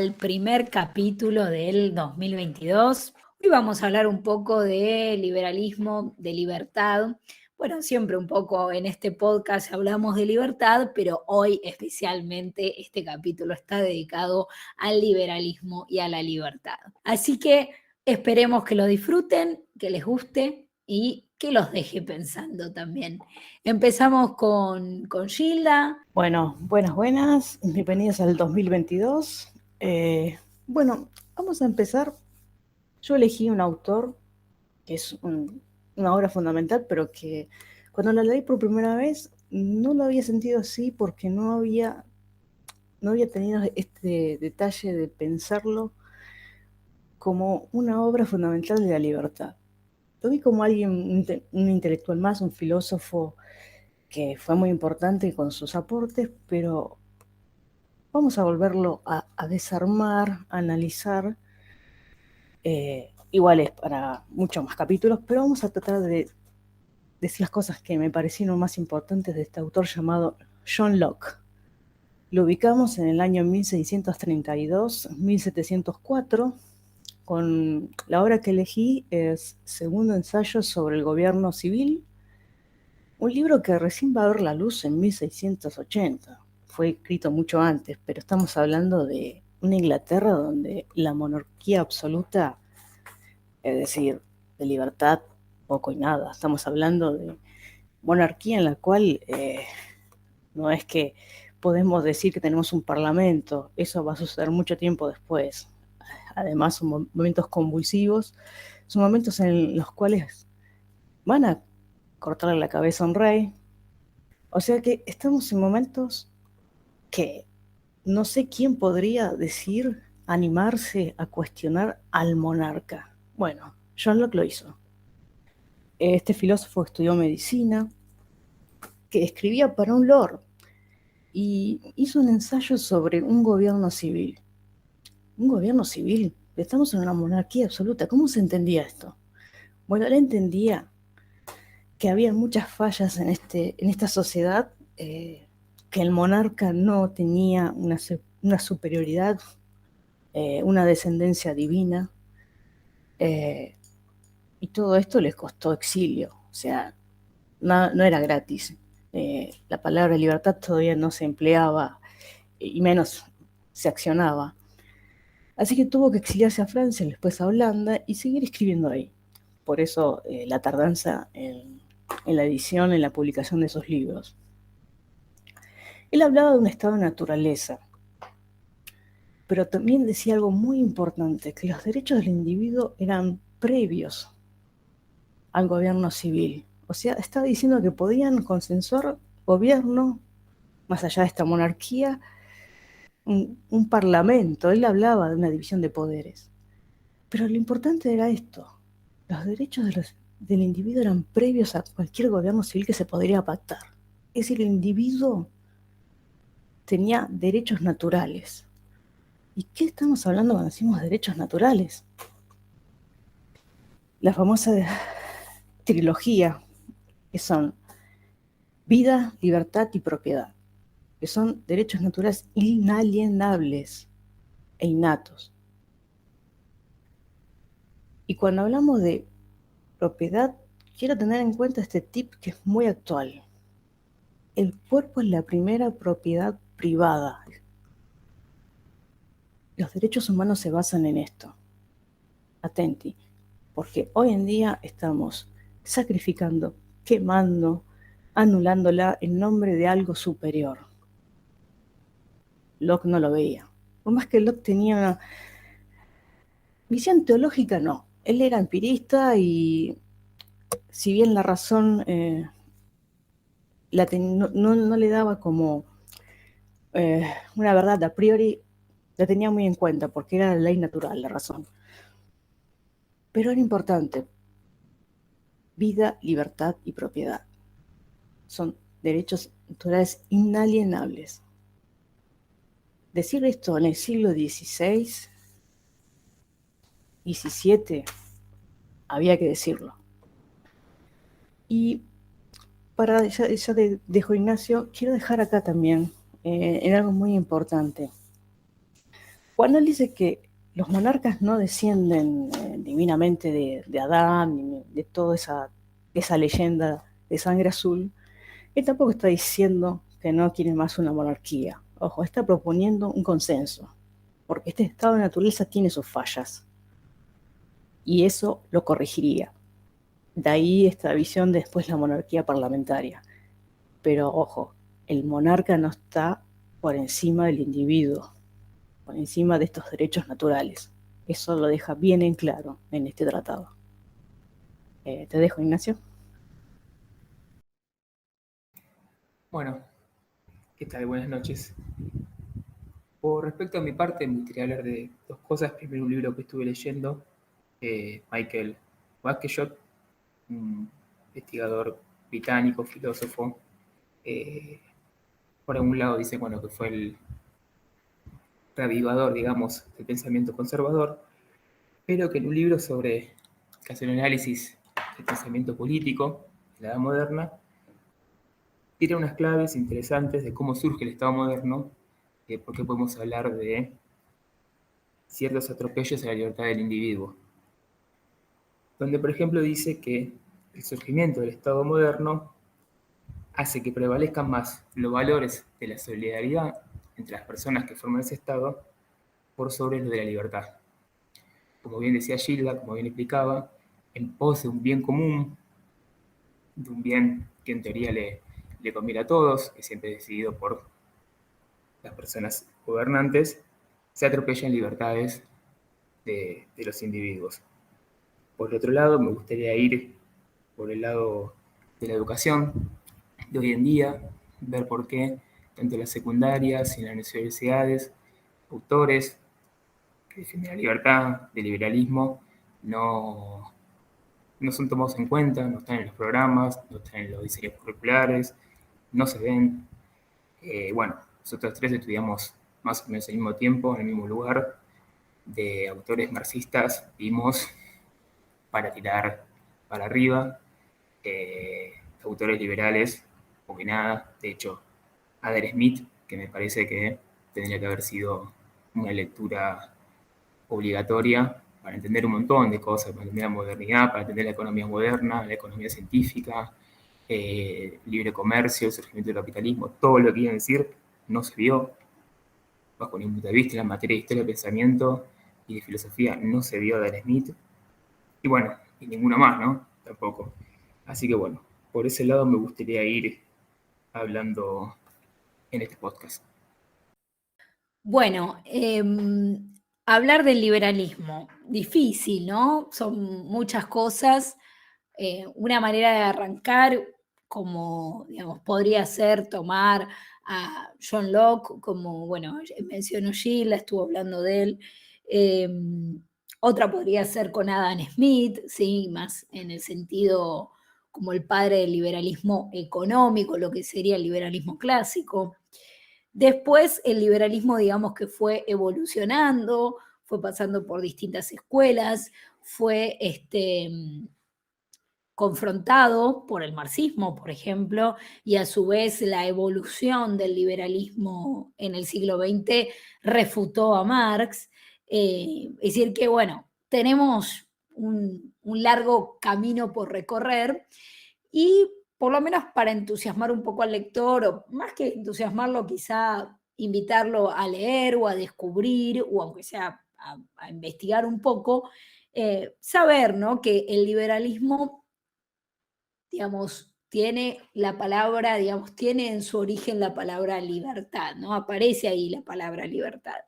al primer capítulo del 2022. Hoy vamos a hablar un poco de liberalismo, de libertad. Bueno, siempre un poco en este podcast hablamos de libertad, pero hoy especialmente este capítulo está dedicado al liberalismo y a la libertad. Así que esperemos que lo disfruten, que les guste y que los deje pensando también. Empezamos con Gilda. Bueno, buenas, bienvenidos al 2022. Bueno, vamos a empezar. Yo elegí un autor que es una obra fundamental, pero que cuando la leí por primera vez no lo había sentido así porque no había tenido este detalle de pensarlo como una obra fundamental de la libertad. Lo vi como alguien, un intelectual más, un filósofo que fue muy importante con sus aportes, pero vamos a volverlo a desarmar, a analizar. Igual es para muchos más capítulos, pero vamos a tratar de decir las cosas que me parecieron más importantes de este autor llamado John Locke. Lo ubicamos en el año 1632-1704, con la obra que elegí es Segundo ensayo sobre el gobierno civil, un libro que recién va a ver la luz en 1680. Fue escrito mucho antes, pero estamos hablando de una Inglaterra donde la monarquía absoluta, es decir, de libertad, poco y nada. Estamos hablando de monarquía en la cual no es que podemos decir que tenemos un parlamento, eso va a suceder mucho tiempo después. Además, son momentos convulsivos, son momentos en los cuales van a cortarle la cabeza a un rey. O sea que estamos en momentos que no sé quién podría decir, animarse a cuestionar al monarca. Bueno, John Locke lo hizo. Este filósofo estudió medicina, que escribía para un lord, y hizo un ensayo sobre un gobierno civil. Un gobierno civil, estamos en una monarquía absoluta. ¿Cómo se entendía esto? Bueno, él entendía que había muchas fallas en esta sociedad, que el monarca no tenía una superioridad, una descendencia divina, y todo esto les costó exilio. O sea, no era gratis. La palabra libertad todavía no se empleaba, y menos se accionaba. Así que tuvo que exiliarse a Francia, después a Holanda, y seguir escribiendo ahí. Por eso la tardanza en la edición, en la publicación de esos libros. Él hablaba de un estado de naturaleza, pero también decía algo muy importante, que los derechos del individuo eran previos al gobierno civil. O sea, estaba diciendo que podían consensuar gobierno, más allá de esta monarquía, un parlamento. Él hablaba de una división de poderes. Pero lo importante era esto: los derechos del individuo eran previos a cualquier gobierno civil que se podría pactar. Es decir, el individuo tenía derechos naturales. ¿Y qué estamos hablando cuando decimos derechos naturales? La famosa trilogía, que son vida, libertad y propiedad, que son derechos naturales inalienables e innatos. Y cuando hablamos de propiedad, quiero tener en cuenta este tip que es muy actual. El cuerpo es la primera propiedad privada. Los derechos humanos se basan en esto. Atenti, porque hoy en día estamos sacrificando, quemando, anulándola en nombre de algo superior. Locke no lo veía. Por más que Locke tenía una visión teológica, no. Él era empirista y si bien la razón no le daba como una verdad a priori, la tenía muy en cuenta porque era la ley natural, la razón. Pero era importante. Vida, libertad y propiedad. Son derechos naturales inalienables. Decir esto en el siglo XVI, XVII, había que decirlo. Y ya te dejo, Ignacio, quiero dejar acá también en algo muy importante. Cuando él dice que los monarcas no descienden divinamente de Adán, ni de toda esa leyenda de sangre azul, él tampoco está diciendo que no quiere más una monarquía. Ojo, está proponiendo un consenso, porque este estado de naturaleza tiene sus fallas, y eso lo corregiría. De ahí esta visión de después la monarquía parlamentaria. Pero ojo, el monarca no está por encima del individuo, por encima de estos derechos naturales. Eso lo deja bien en claro en este tratado. Te dejo, Ignacio. Bueno, ¿qué tal? Buenas noches. Por respecto a mi parte, me gustaría hablar de dos cosas. Primero, un libro que estuve leyendo, Michael Wackeshott, un investigador británico, filósofo. eh, por algún lado dice, bueno, que fue el reavivador, digamos, del pensamiento conservador, pero que en un libro que hace un análisis del pensamiento político de la edad moderna, tiene unas claves interesantes de cómo surge el Estado moderno, por qué podemos hablar de ciertos atropellos a la libertad del individuo, donde por ejemplo dice que el surgimiento del Estado moderno hace que prevalezcan más los valores de la solidaridad entre las personas que forman ese Estado por sobre los de la libertad. Como bien decía Gilda, como bien explicaba, en pos de un bien común, de un bien que en teoría le conviene a todos, que siempre es decidido por las personas gobernantes, se atropellan libertades de los individuos. Por otro lado, me gustaría ir por el lado de la educación de hoy en día, ver por qué tanto en las secundarias y en las universidades, autores que defienden la libertad, del liberalismo, no, no son tomados en cuenta, no están en los programas, no están en los diseños curriculares, no se ven. Bueno, nosotros tres estudiamos más o menos al mismo tiempo, en el mismo lugar, de autores marxistas, vimos para tirar para arriba, autores liberales, o que nada. De hecho, Adam Smith, que me parece que tendría que haber sido una lectura obligatoria para entender un montón de cosas, para entender la modernidad, para entender la economía moderna, la economía científica, libre comercio, el surgimiento del capitalismo, todo lo que quieren decir no se vio bajo ningún punto de vista. En la materia de historia, de pensamiento y de filosofía no se vio Adam Smith. Y bueno, y ninguno más, ¿no? Tampoco. Así que bueno, por ese lado me gustaría ir hablando en este podcast. Bueno, hablar del liberalismo, difícil, ¿no? Son muchas cosas. Una manera de arrancar, como digamos, podría ser tomar a John Locke, como, bueno, mencionó Gilda, estuvo hablando de él. Eh, Otra podría ser con Adam Smith, sí, más en el sentido como el padre del liberalismo económico, lo que sería el liberalismo clásico. Después el liberalismo, digamos que fue evolucionando, fue pasando por distintas escuelas, fue confrontado por el marxismo, por ejemplo, y a su vez la evolución del liberalismo en el siglo XX refutó a Marx. Es decir, que bueno, tenemos un largo camino por recorrer y por lo menos para entusiasmar un poco al lector, o más que entusiasmarlo, quizá invitarlo a leer o a descubrir, o aunque sea a investigar un poco, saber, ¿no?, que el liberalismo, digamos, tiene la palabra, digamos, tiene en su origen la palabra libertad, ¿no? Aparece ahí la palabra libertad.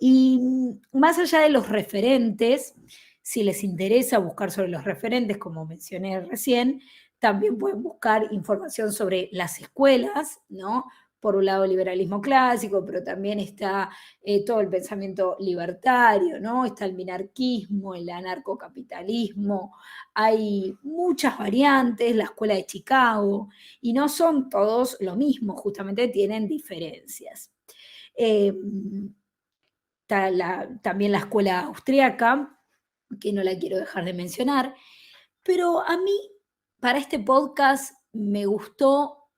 Y más allá de los referentes, si les interesa buscar sobre los referentes, como mencioné recién, también pueden buscar información sobre las escuelas, ¿no? Por un lado, el liberalismo clásico, pero también está todo el pensamiento libertario, ¿no? Está el minarquismo, el anarcocapitalismo, hay muchas variantes, la escuela de Chicago, y no son todos lo mismo, justamente tienen diferencias. Eh, También la escuela austríaca, que no la quiero dejar de mencionar, pero a mí, para este podcast, me gustó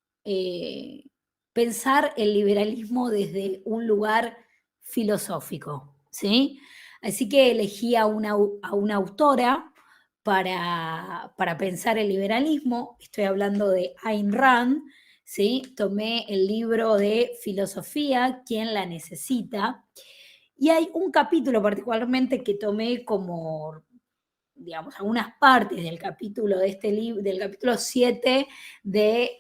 pensar el liberalismo desde un lugar filosófico. ¿sí? Así que elegí a una autora para pensar el liberalismo. Estoy hablando de Ayn Rand, ¿sí? Tomé el libro de Filosofía, ¿Quién la necesita? Y hay un capítulo particularmente que tomé como, digamos, algunas partes del capítulo de este libro, del capítulo 7 de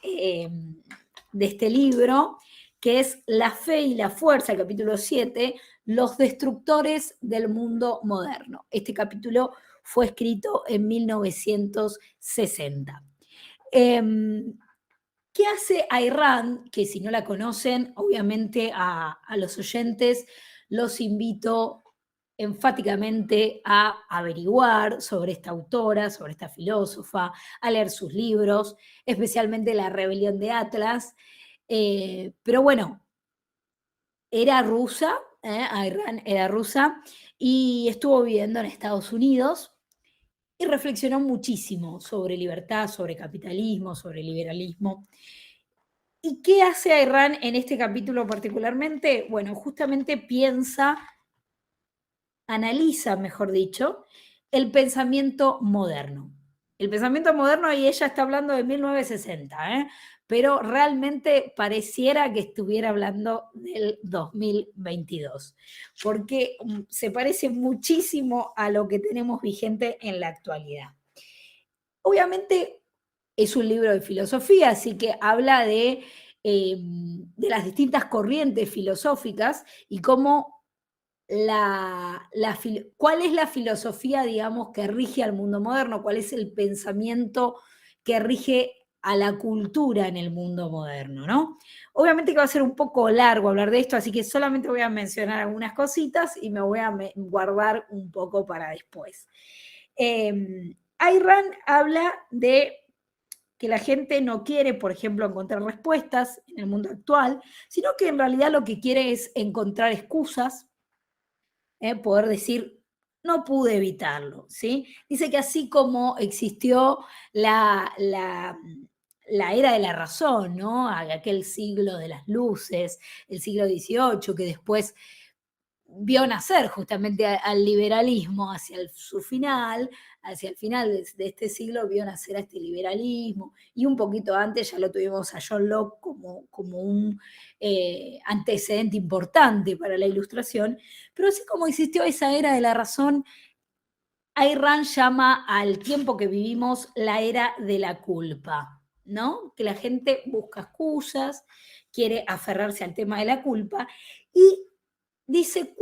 este libro, que es La fe y la fuerza, el capítulo 7, los destructores del mundo moderno. Este capítulo fue escrito en 1960. ¿Qué hace Ayn Rand? Que si no la conocen, obviamente a los oyentes los invito enfáticamente a averiguar sobre esta autora, sobre esta filósofa, a leer sus libros, especialmente La rebelión de Atlas. Pero bueno, era rusa, Ayn Rand era rusa, y estuvo viviendo en Estados Unidos y reflexionó muchísimo sobre libertad, sobre capitalismo, sobre liberalismo. ¿Y qué hace Ayn Rand en este capítulo particularmente? Bueno, justamente analiza, mejor dicho, el pensamiento moderno. El pensamiento moderno, y ella está hablando de 1960, pero realmente pareciera que estuviera hablando del 2022, porque se parece muchísimo a lo que tenemos vigente en la actualidad. Obviamente es un libro de filosofía, así que habla de las distintas corrientes filosóficas y cómo cuál es la filosofía, digamos, que rige al mundo moderno, cuál es el pensamiento que rige a la cultura en el mundo moderno, ¿no? Obviamente que va a ser un poco largo hablar de esto, así que solamente voy a mencionar algunas cositas y me voy a guardar un poco para después. Ayn Rand habla de que la gente no quiere, por ejemplo, encontrar respuestas en el mundo actual, sino que en realidad lo que quiere es encontrar excusas, poder decir, no pude evitarlo, ¿sí? Dice que así como existió la era de la razón, ¿no? Aquel siglo de las luces, el siglo XVIII, que después vio nacer justamente al liberalismo hacia el final de este siglo vio nacer a este liberalismo, y un poquito antes ya lo tuvimos a John Locke como un antecedente importante para la Ilustración, pero así como existió esa era de la razón, Ayn Rand llama al tiempo que vivimos la era de la culpa, ¿no? Que la gente busca excusas, quiere aferrarse al tema de la culpa, y dice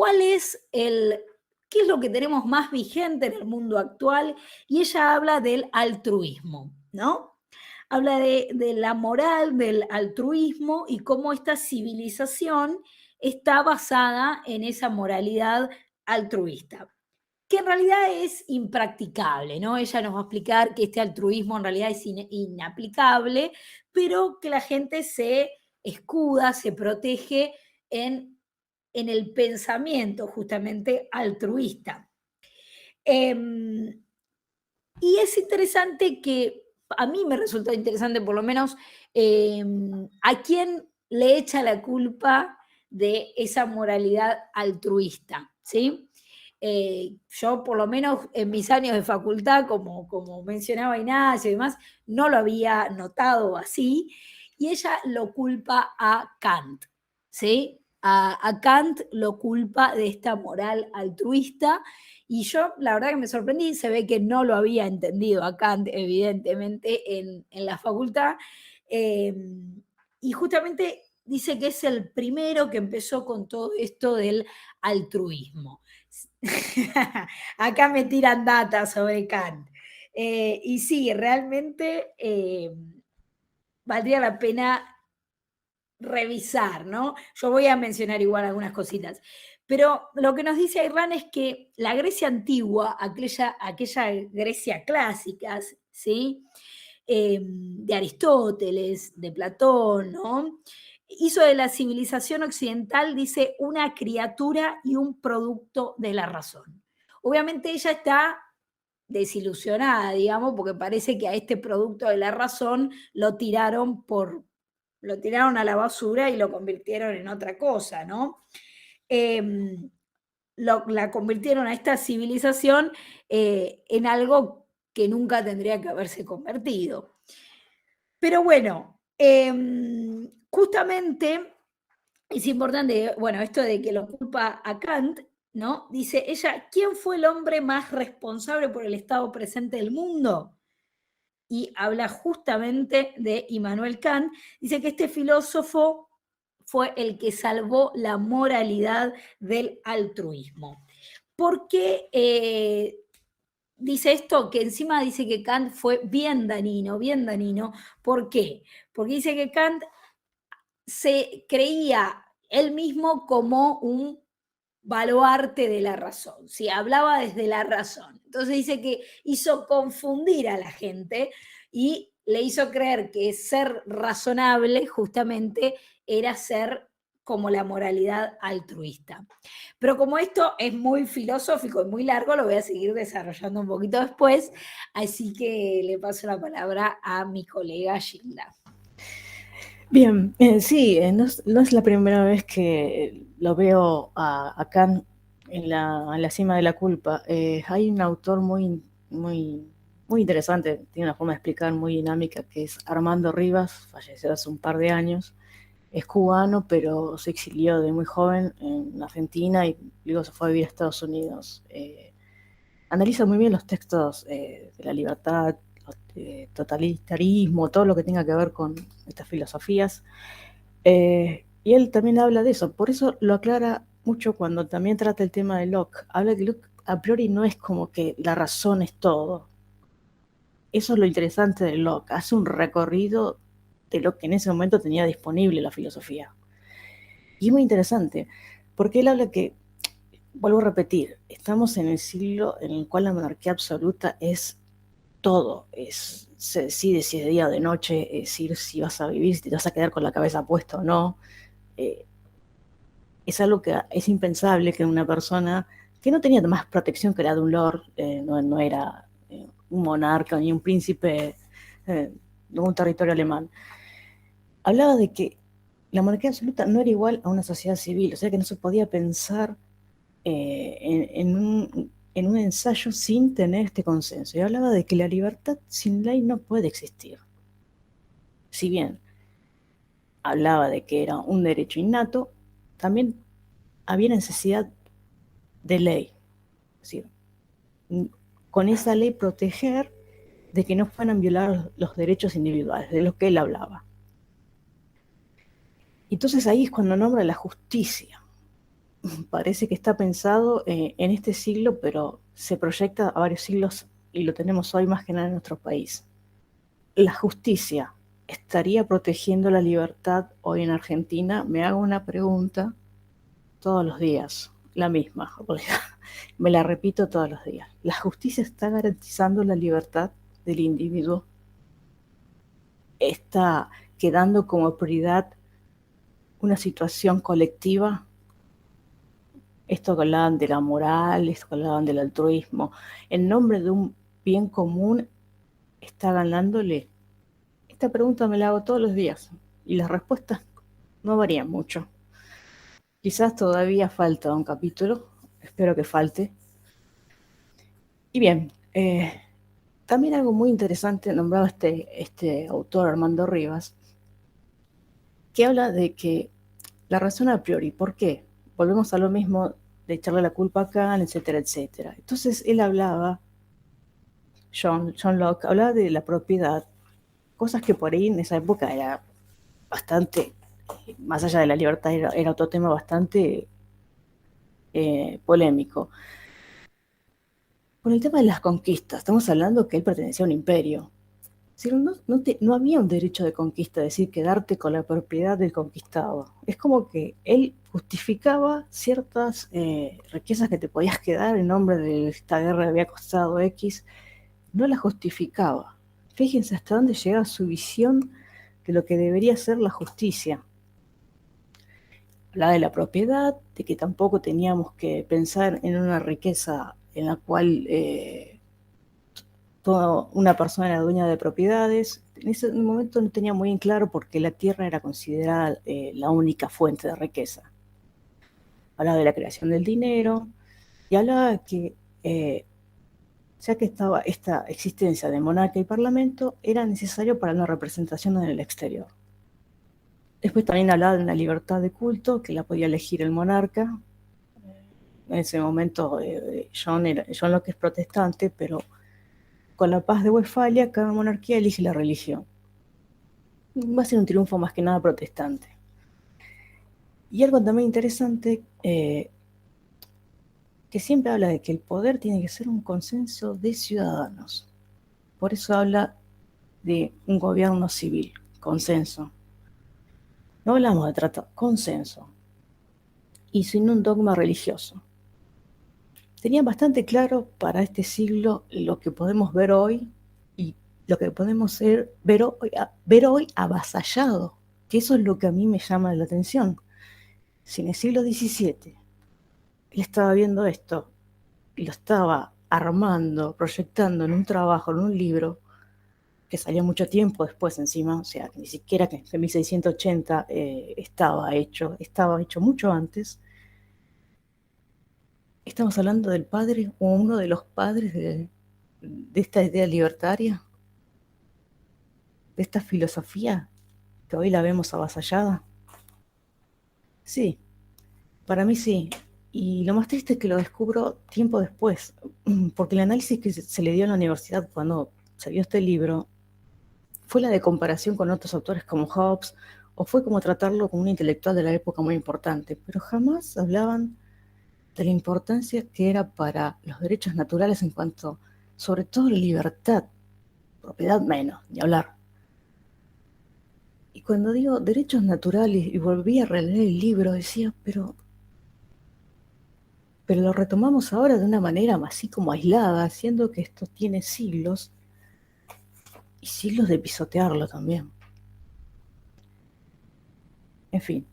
qué es lo que tenemos más vigente en el mundo actual, y ella habla del altruismo, ¿no? Habla de la moral del altruismo y cómo esta civilización está basada en esa moralidad altruista, que en realidad es impracticable, ¿no? Ella nos va a explicar que este altruismo en realidad es inaplicable, pero que la gente se escuda, se protege en el pensamiento justamente altruista. Y es interesante que, a mí me resultó interesante por lo menos, a quién le echa la culpa de esa moralidad altruista, ¿sí? Yo por lo menos en mis años de facultad, como mencionaba Ignacio y demás, no lo había notado así, y ella lo culpa a Kant, ¿sí? A Kant lo culpa de esta moral altruista, y yo la verdad que me sorprendí, se ve que no lo había entendido a Kant evidentemente en la facultad, y justamente dice que es el primero que empezó con todo esto del altruismo. Acá me tiran data sobre Kant. Y sí, realmente valdría la pena revisar, ¿no? Yo voy a mencionar igual algunas cositas. Pero lo que nos dice Ayn Rand es que la Grecia antigua, aquella Grecia clásica, ¿sí? De Aristóteles, de Platón, ¿no? Hizo de la civilización occidental, dice, una criatura y un producto de la razón. Obviamente ella está desilusionada, digamos, porque parece que a este producto de la razón lo tiraron a la basura y lo convirtieron en otra cosa, ¿no? la convirtieron a esta civilización en algo que nunca tendría que haberse convertido. Pero bueno, justamente es importante, bueno, esto de que lo culpa a Kant, ¿no? Dice ella, ¿quién fue el hombre más responsable por el estado presente del mundo? Y habla justamente de Immanuel Kant. Dice que este filósofo fue el que salvó la moralidad del altruismo. ¿Por qué dice esto? Que encima dice que Kant fue bien danino, bien danino. ¿Por qué? Porque dice que Kant se creía él mismo como un baluarte de la razón, ¿sí? Hablaba desde la razón. Entonces dice que hizo confundir a la gente y le hizo creer que ser razonable justamente era ser como la moralidad altruista. Pero como esto es muy filosófico y muy largo, lo voy a seguir desarrollando un poquito después, así que le paso la palabra a mi colega Gilda. Bien, sí, no es la primera vez que lo veo a Kant en la cima de la culpa. Hay un autor muy interesante, tiene una forma de explicar muy dinámica, que es Armando Rivas, falleció hace un par de años. Es cubano, pero se exilió de muy joven en Argentina y luego se fue a vivir a Estados Unidos. Analiza muy bien los textos de la libertad, totalitarismo, todo lo que tenga que ver con estas filosofías. Y él también habla de eso, por eso lo aclara mucho cuando también trata el tema de Locke. Habla que Locke a priori no es como que la razón es todo. Eso es lo interesante de Locke, hace un recorrido de lo que en ese momento tenía disponible la filosofía. Y es muy interesante, porque él habla que, vuelvo a repetir, estamos en el siglo en el cual la monarquía absoluta es todo, se decide si es de día o de noche, es decir, si vas a vivir, si te vas a quedar con la cabeza puesta o no. Es algo que es impensable que una persona que no tenía más protección que la de un lord, no era un monarca ni un príncipe de un territorio alemán, hablaba de que la monarquía absoluta no era igual a una sociedad civil, o sea que no se podía pensar en un ensayo sin tener este consenso. Y hablaba de que la libertad sin ley no puede existir. Si bien hablaba de que era un derecho innato, también había necesidad de ley. Es decir, con esa ley proteger de que no fueran violados los derechos individuales, de los que él hablaba. Entonces ahí es cuando nombra la justicia. Parece que está pensado en este siglo, pero se proyecta a varios siglos y lo tenemos hoy más que nada en nuestro país. La justicia estaría protegiendo la libertad hoy en Argentina. Me hago una pregunta todos los días, la misma, me la repito todos los días. ¿La justicia está garantizando la libertad del individuo? ¿Está quedando como prioridad una situación colectiva? Esto que hablaban de la moral, esto que hablaban del altruismo, en nombre de un bien común, ¿está ganándole? Esta pregunta me la hago todos los días y las respuestas no varían mucho. Quizás todavía falta un capítulo, espero que falte. Y bien, también algo muy interesante nombraba este autor Armando Rivas, que habla de que la razón a priori, ¿por qué? Volvemos a lo mismo de echarle la culpa a Kant, etcétera, etcétera. Entonces él hablaba, John Locke, hablaba de la propiedad, cosas que por ahí en esa época era bastante, más allá de la libertad, era otro tema bastante polémico. Con el tema de las conquistas, estamos hablando que él pertenecía a un imperio. No había un derecho de conquista, es decir, quedarte con la propiedad del conquistado. Es como que él justificaba ciertas riquezas que te podías quedar en nombre de esta guerra que había costado X, no la justificaba. Fíjense hasta dónde llega su visión de lo que debería ser la justicia. Hablaba de la propiedad, de que tampoco teníamos que pensar en una riqueza en la cual toda una persona era dueña de propiedades. En ese momento no tenía muy en claro porque la tierra era considerada la única fuente de riqueza. Hablaba de la creación del dinero, y hablaba que ya que estaba esta existencia de monarca y parlamento, era necesario para la representación en el exterior. Después también hablaba de una libertad de culto que la podía elegir el monarca. En ese momento John Locke es protestante, pero con la paz de Westfalia cada monarquía elige la religión. Va a ser un triunfo más que nada protestante. Y algo también interesante, que siempre habla de que el poder tiene que ser un consenso de ciudadanos. Por eso habla de un gobierno civil, consenso. No hablamos de tratado, consenso. Y sin un dogma religioso. Tenía bastante claro para este siglo lo que podemos ver hoy y lo que podemos ver hoy avasallado, que eso es lo que a mí me llama la atención. Si en el siglo XVII él estaba viendo esto y lo estaba armando, proyectando en un trabajo, en un libro, que salió mucho tiempo después encima, o sea, ni siquiera que en 1680 estaba hecho mucho antes. Estamos hablando del padre o uno de los padres de esta idea libertaria, de esta filosofía que hoy la vemos avasallada. Sí, para mí sí. Y lo más triste es que lo descubro tiempo después, porque el análisis que se le dio en la universidad cuando salió este libro fue la de comparación con otros autores como Hobbes, o fue como tratarlo como un intelectual de la época muy importante, pero jamás hablaban de la importancia que era para los derechos naturales en cuanto, sobre todo, la libertad, propiedad menos, ni hablar. Y cuando digo derechos naturales y volví a releer el libro, decía, pero lo retomamos ahora de una manera así como aislada, siendo que esto tiene siglos y siglos de pisotearlo también. En fin,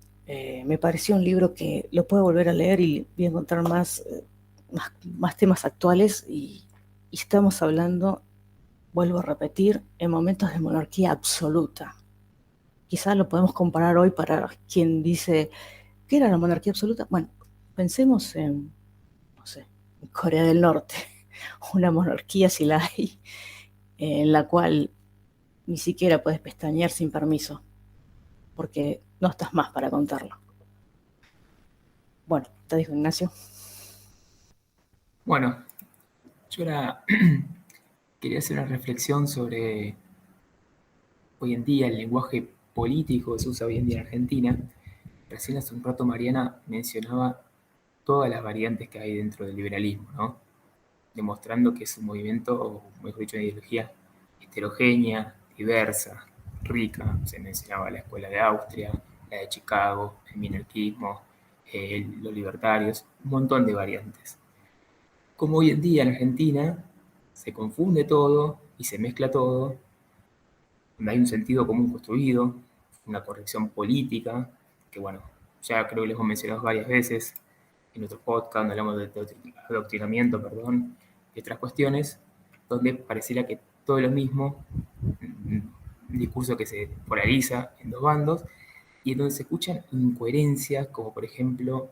me pareció un libro que lo puedo volver a leer y voy a encontrar más temas actuales y estamos hablando, vuelvo a repetir, en momentos de monarquía absoluta. Quizás lo podemos comparar hoy para quien dice, ¿qué era la monarquía absoluta? Bueno, pensemos en, no sé, en Corea del Norte, una monarquía si la hay, en la cual ni siquiera puedes pestañear sin permiso, porque no estás más para contarlo. Bueno, te dijo Ignacio. Bueno, yo ahora quería hacer una reflexión sobre hoy en día el lenguaje político que se usa hoy en día en Argentina. Recién hace un rato Mariana mencionaba todas las variantes que hay dentro del liberalismo, ¿no? Demostrando que es un movimiento, o mejor dicho, una ideología heterogénea, diversa, rica. Se mencionaba la escuela de Austria, la de Chicago, el minarquismo, los libertarios, un montón de variantes. Como hoy en día en Argentina se confunde todo y se mezcla todo, donde hay un sentido común construido, una corrección política, que bueno, ya creo que les hemos mencionado varias veces en otros podcasts, donde hablamos de adoctrinamiento, perdón, y otras cuestiones, donde pareciera que todo es lo mismo, un discurso que se polariza en dos bandos, y en donde se escuchan incoherencias, como por ejemplo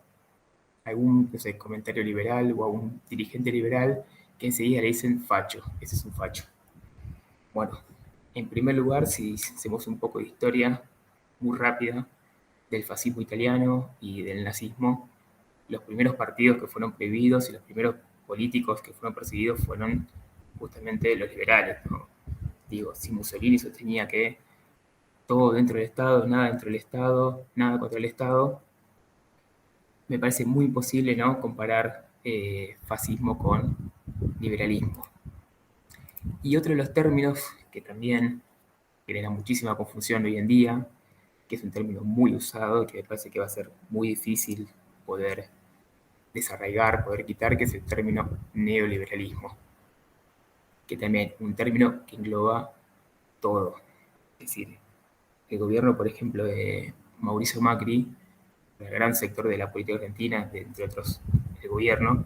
algún, no sé, comentario liberal o algún dirigente liberal que enseguida le dicen facho, ese es un facho. Bueno, en primer lugar, si hacemos un poco de historia muy rápida del fascismo italiano y del nazismo, los primeros partidos que fueron prohibidos y los primeros políticos que fueron perseguidos fueron justamente los liberales, ¿no? Digo, si Mussolini sostenía que todo dentro del Estado, nada dentro del Estado, nada contra el Estado, me parece muy imposible, ¿no?, comparar fascismo con liberalismo. Y otro de los términos que también genera muchísima confusión hoy en día, que es un término muy usado y que me parece que va a ser muy difícil poder desarraigar, poder quitar, que es el término neoliberalismo, que también es un término que engloba todo. Es decir, el gobierno, por ejemplo, de Mauricio Macri, el gran sector de la política argentina, entre otros el gobierno,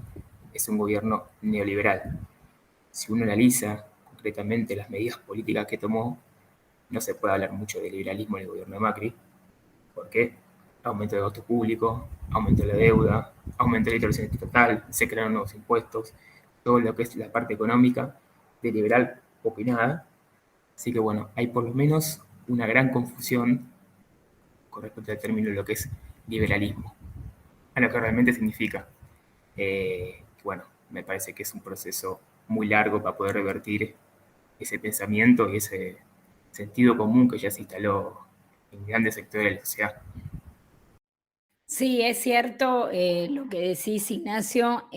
es un gobierno neoliberal. Si uno analiza concretamente las medidas políticas que tomó, no se puede hablar mucho de liberalismo en el gobierno de Macri, porque aumento del gasto público, aumento de la deuda, aumento de la intervención estatal, se crearon nuevos impuestos, todo lo que es la parte económica de liberal opinada. Así que bueno, hay por lo menos una gran confusión con respecto al término de lo que es liberalismo, a lo que realmente significa. Bueno, me parece que es un proceso muy largo para poder revertir ese pensamiento y ese sentido común que ya se instaló en grandes sectores de la sociedad. Sí, es cierto lo que decís, Ignacio.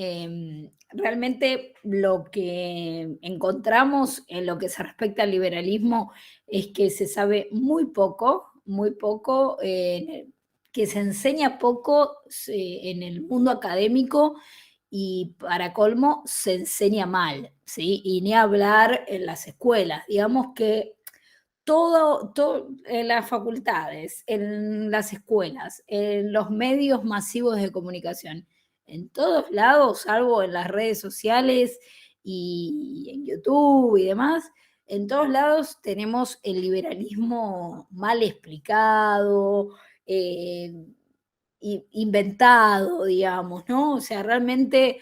Realmente lo que encontramos en lo que se respecta al liberalismo es que se sabe muy poco, que se enseña poco en el mundo académico y para colmo se enseña mal, ¿sí? Y ni hablar en las escuelas. Digamos que todo en las facultades, en las escuelas, en los medios masivos de comunicación, en todos lados, salvo en las redes sociales y en YouTube y demás, en todos lados tenemos el liberalismo mal explicado, eh, inventado, digamos, ¿no? O sea, realmente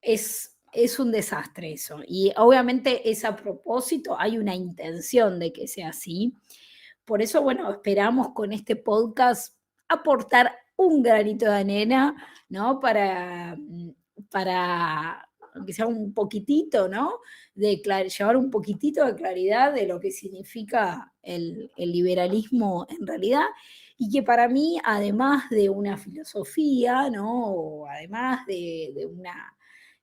es un desastre eso. Y obviamente es a propósito, hay una intención de que sea así. Por eso, bueno, esperamos con este podcast aportar un granito de arena, ¿no? Para aunque sea un poquitito, ¿no? Llevar un poquitito de claridad de lo que significa el liberalismo en realidad y que para mí, además de una filosofía, ¿no? O además de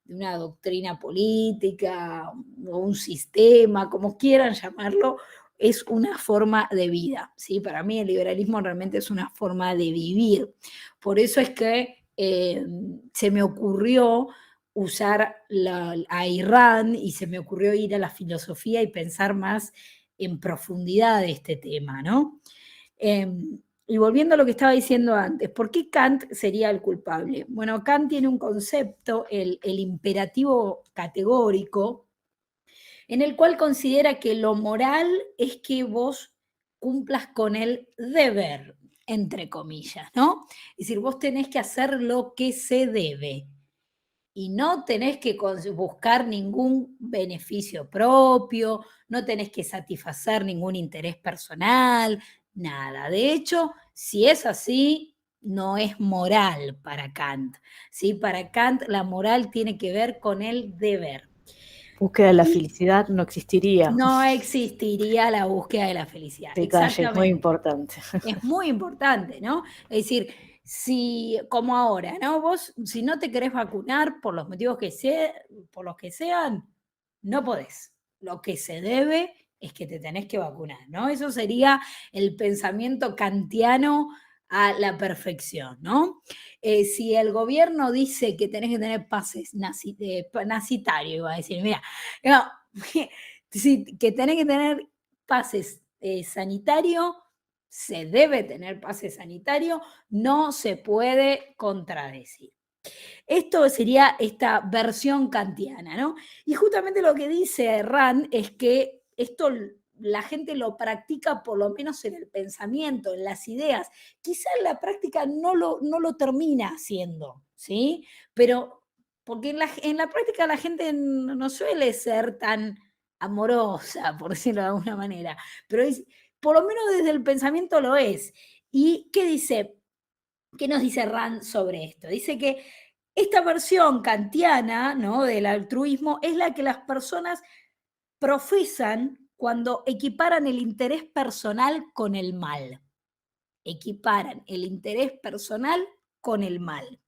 una doctrina política o un sistema, como quieran llamarlo, es una forma de vida, ¿sí? Para mí el liberalismo realmente es una forma de vivir. Por eso es que se me ocurrió usar a Irán y se me ocurrió ir a la filosofía y pensar más en profundidad de este tema, ¿no? Y volviendo a lo que estaba diciendo antes, ¿por qué Kant sería el culpable? Bueno, Kant tiene un concepto, el imperativo categórico, en el cual considera que lo moral es que vos cumplas con el deber, entre comillas, ¿no? Es decir, vos tenés que hacer lo que se debe y no tenés que buscar ningún beneficio propio, no tenés que satisfacer ningún interés personal, nada. De hecho, si es así, no es moral para Kant. ¿Sí? Para Kant la moral tiene que ver con el deber. Búsqueda de la Y felicidad no existiría. no existiría la búsqueda de la felicidad. Detalle, es muy Exactamente. importante. Es muy importante, ¿no? Es decir, si, como ahora, ¿no? Vos, si no te querés vacunar por los motivos por los que sean, no podés. Lo que se debe es que te tenés que vacunar, ¿no? Eso sería el pensamiento kantiano a la perfección, ¿no? Si el gobierno dice que tenés que tener pases nacitario, iba a decir, mira, no, que tenés que tener pases sanitario, se debe tener pase sanitario, no se puede contradecir. Esto sería esta versión kantiana, ¿no? Y justamente lo que dice Rand es que esto la gente lo practica por lo menos en el pensamiento, en las ideas. Quizá en la práctica no lo termina haciendo, ¿sí? Pero porque en la práctica la gente no suele ser tan amorosa, por decirlo de alguna manera, pero por lo menos desde el pensamiento lo es. ¿Y qué dice? ¿Qué nos dice Rand sobre esto? Dice que esta versión kantiana, ¿no? Del altruismo es la que las personas profesan cuando equiparan el interés personal con el mal. Equiparan el interés personal con el mal.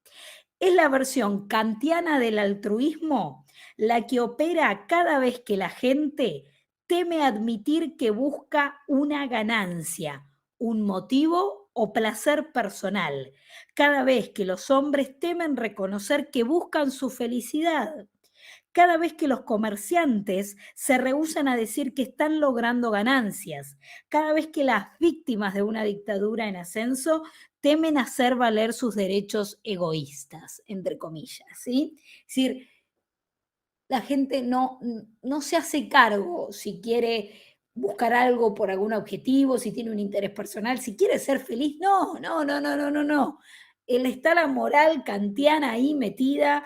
Es la versión kantiana del altruismo la que opera cada vez que la gente teme admitir que busca una ganancia, un motivo o placer personal, cada vez que los hombres temen reconocer que buscan su felicidad, cada vez que los comerciantes se rehúsan a decir que están logrando ganancias, cada vez que las víctimas de una dictadura en ascenso temen hacer valer sus derechos egoístas, entre comillas, ¿sí? Es decir, la gente no se hace cargo si quiere buscar algo por algún objetivo, si tiene un interés personal, si quiere ser feliz, no. Está la moral kantiana ahí metida,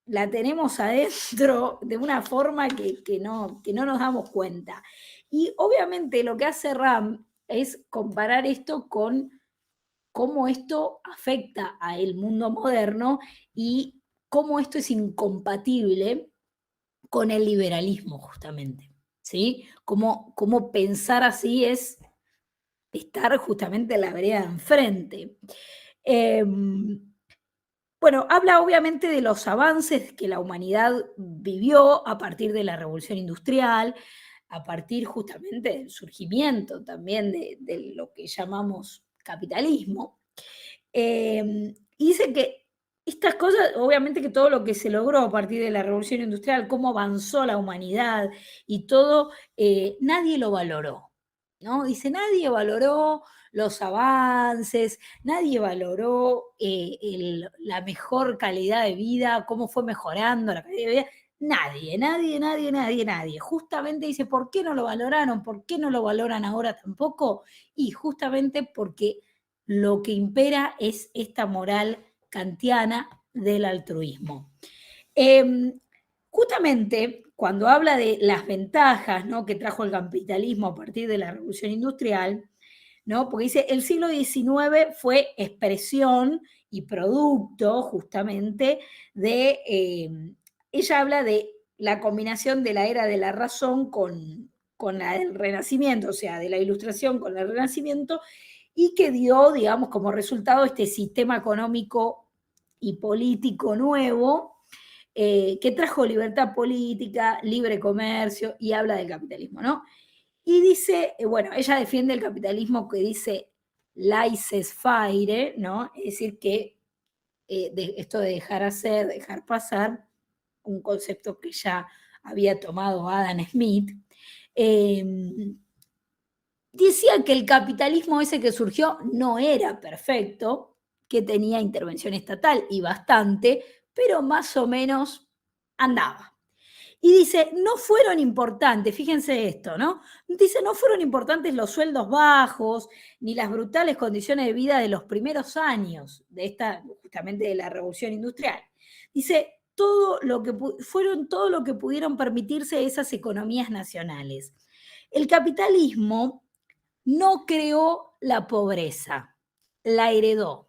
la tenemos adentro de una forma que no nos damos cuenta. Y obviamente lo que hace Ram es comparar esto con cómo esto afecta al mundo moderno y cómo esto es incompatible con el liberalismo, justamente. ¿Sí? Cómo pensar así es estar justamente en la vereda de enfrente. Bueno, habla obviamente de los avances que la humanidad vivió a partir de la Revolución Industrial, a partir justamente del surgimiento también de lo que llamamos capitalismo. Y dice que estas cosas, obviamente que todo lo que se logró a partir de la Revolución Industrial, cómo avanzó la humanidad y todo, nadie lo valoró, ¿no? Dice, nadie valoró los avances, nadie valoró la mejor calidad de vida, cómo fue mejorando la calidad de vida. Nadie. Justamente dice, ¿por qué no lo valoraron? ¿Por qué no lo valoran ahora tampoco? Y justamente porque lo que impera es esta moral kantiana del altruismo. Justamente cuando habla de las ventajas, ¿no?, que trajo el capitalismo a partir de la Revolución Industrial, ¿no?, porque dice, el siglo XIX fue expresión y producto justamente de, ella habla de la combinación de la era de la razón con el Renacimiento, o sea, de la Ilustración con el Renacimiento, y que dio, digamos, como resultado este sistema económico y político nuevo, que trajo libertad política, libre comercio y habla del capitalismo, ¿no? Y dice, bueno, ella defiende el capitalismo que dice laissez-faire, ¿no? Es decir, que esto de dejar hacer, dejar pasar, un concepto que ya había tomado Adam Smith. Decía que el capitalismo ese que surgió no era perfecto, que tenía intervención estatal y bastante, pero más o menos andaba. Y dice, no fueron importantes, fíjense esto, ¿no? Dice, no fueron importantes los sueldos bajos, ni las brutales condiciones de vida de los primeros años justamente de la revolución industrial. Dice, fueron todo lo que pudieron permitirse esas economías nacionales. El capitalismo no creó la pobreza, la heredó.